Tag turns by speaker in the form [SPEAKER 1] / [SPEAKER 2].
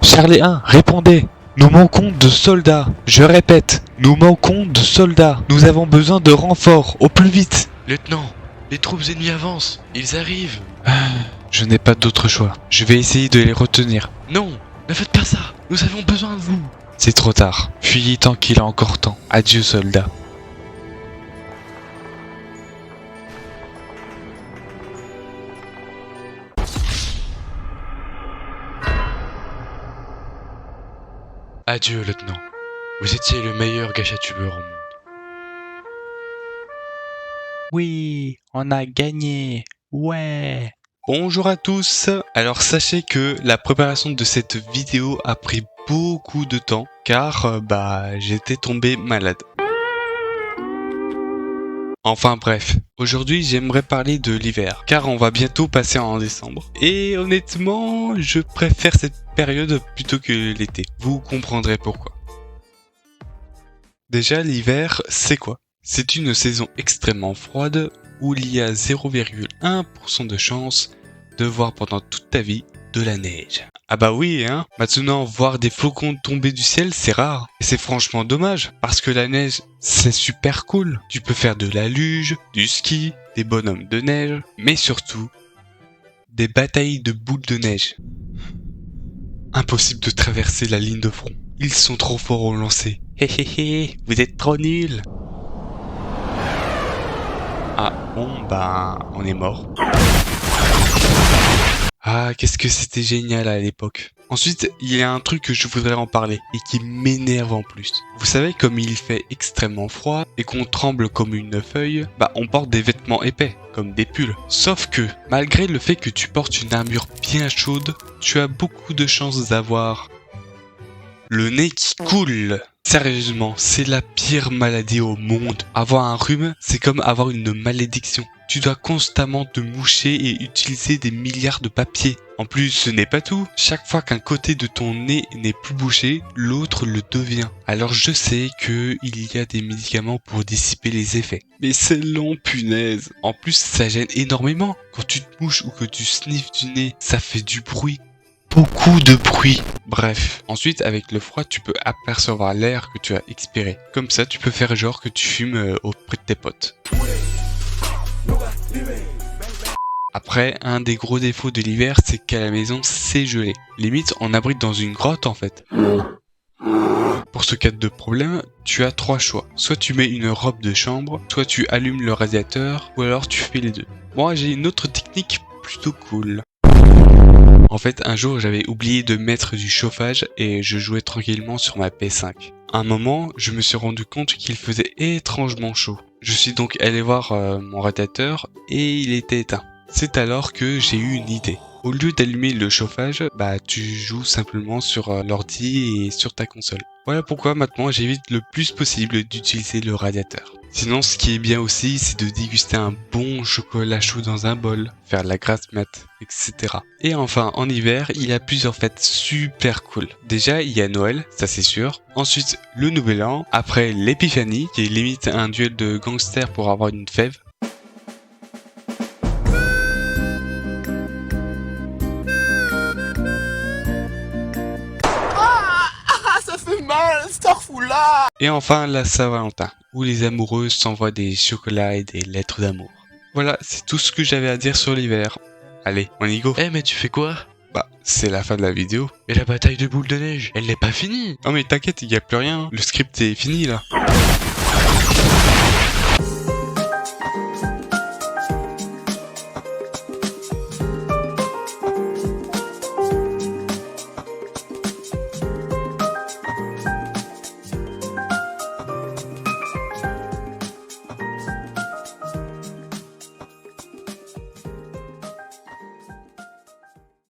[SPEAKER 1] Charlie 1, répondez. Nous manquons de soldats. Je répète, nous manquons de soldats. Nous avons besoin de renforts, au plus vite.
[SPEAKER 2] Lieutenant, les troupes ennemies avancent. Ils arrivent.
[SPEAKER 1] Je n'ai pas d'autre choix. Je vais essayer de les retenir.
[SPEAKER 2] Non, ne faites pas ça. Nous avons besoin de vous.
[SPEAKER 1] C'est trop tard. Fuyez tant qu'il a encore temps. Adieu, soldats.
[SPEAKER 2] Adieu, lieutenant. Vous étiez le meilleur gâchatubeur au monde.
[SPEAKER 1] Oui, on a gagné. Ouais. Bonjour à tous. Alors sachez que la préparation de cette vidéo a pris beaucoup de temps car j'étais tombé malade. Enfin bref, aujourd'hui j'aimerais parler de l'hiver, car on va bientôt passer en décembre. Et honnêtement, je préfère cette période plutôt que l'été. Vous comprendrez pourquoi. Déjà, l'hiver, c'est quoi? C'est une saison extrêmement froide où il y a 0,1% de chance de voir pendant toute ta vie de la neige. Ah bah oui, hein. Maintenant, voir des flocons tomber du ciel, c'est rare. Et c'est franchement dommage, parce que la neige, c'est super cool. Tu peux faire de la luge, du ski, des bonhommes de neige, mais surtout, des batailles de boules de neige. Impossible de traverser la ligne de front. Ils sont trop forts au lancer. Hé hé hé, vous êtes trop nuls. Ah bon, on est mort. Ah, qu'est-ce que c'était génial à l'époque. Ensuite, il y a un truc que je voudrais en parler et qui m'énerve en plus. Vous savez, comme il fait extrêmement froid et qu'on tremble comme une feuille, on porte des vêtements épais, comme des pulls. Sauf que, malgré le fait que tu portes une armure bien chaude, tu as beaucoup de chances d'avoir le nez qui coule. Sérieusement, c'est la pire maladie au monde. Avoir un rhume, c'est comme avoir une malédiction. Tu dois constamment te moucher et utiliser des milliards de papiers. En plus, ce n'est pas tout. Chaque fois qu'un côté de ton nez n'est plus bouché, l'autre le devient. Alors je sais qu'il y a des médicaments pour dissiper les effets. Mais c'est long, punaise. En plus, ça gêne énormément. Quand tu te mouches ou que tu sniffes du nez, ça fait du bruit. Beaucoup de bruit. Bref, ensuite avec le froid tu peux apercevoir l'air que tu as expiré. Comme ça tu peux faire genre que tu fumes auprès de tes potes. Après, un des gros défauts de l'hiver c'est qu'à la maison c'est gelé. Limite on abrite dans une grotte en fait. Pour ce cas de problème, tu as 3 choix. Soit tu mets une robe de chambre, soit tu allumes le radiateur, ou alors tu fais les deux. Moi j'ai une autre technique plutôt cool. En fait, un jour, j'avais oublié de mettre du chauffage et je jouais tranquillement sur ma PS5. À un moment, je me suis rendu compte qu'il faisait étrangement chaud. Je suis donc allé voir mon radiateur et il était éteint. C'est alors que j'ai eu une idée. Au lieu d'allumer le chauffage, tu joues simplement sur l'ordi et sur ta console. Voilà pourquoi maintenant j'évite le plus possible d'utiliser le radiateur. Sinon, ce qui est bien aussi, c'est de déguster un bon chocolat chaud dans un bol, faire de la grasse mat, etc. Et enfin, en hiver, il y a plusieurs fêtes super cool. Déjà, il y a Noël, ça c'est sûr. Ensuite, le Nouvel An. Après, l'Épiphanie, qui est limite un duel de gangsters pour avoir une fève. Et enfin la Saint-Valentin, où les amoureux s'envoient des chocolats et des lettres d'amour. Voilà, c'est tout ce que j'avais à dire sur l'hiver. Allez, on y go.
[SPEAKER 2] Mais tu fais quoi?
[SPEAKER 1] C'est la fin de la vidéo.
[SPEAKER 2] Mais la bataille de boules de neige, elle n'est pas finie.
[SPEAKER 1] Non mais t'inquiète, il n'y a plus rien. Le script est fini là.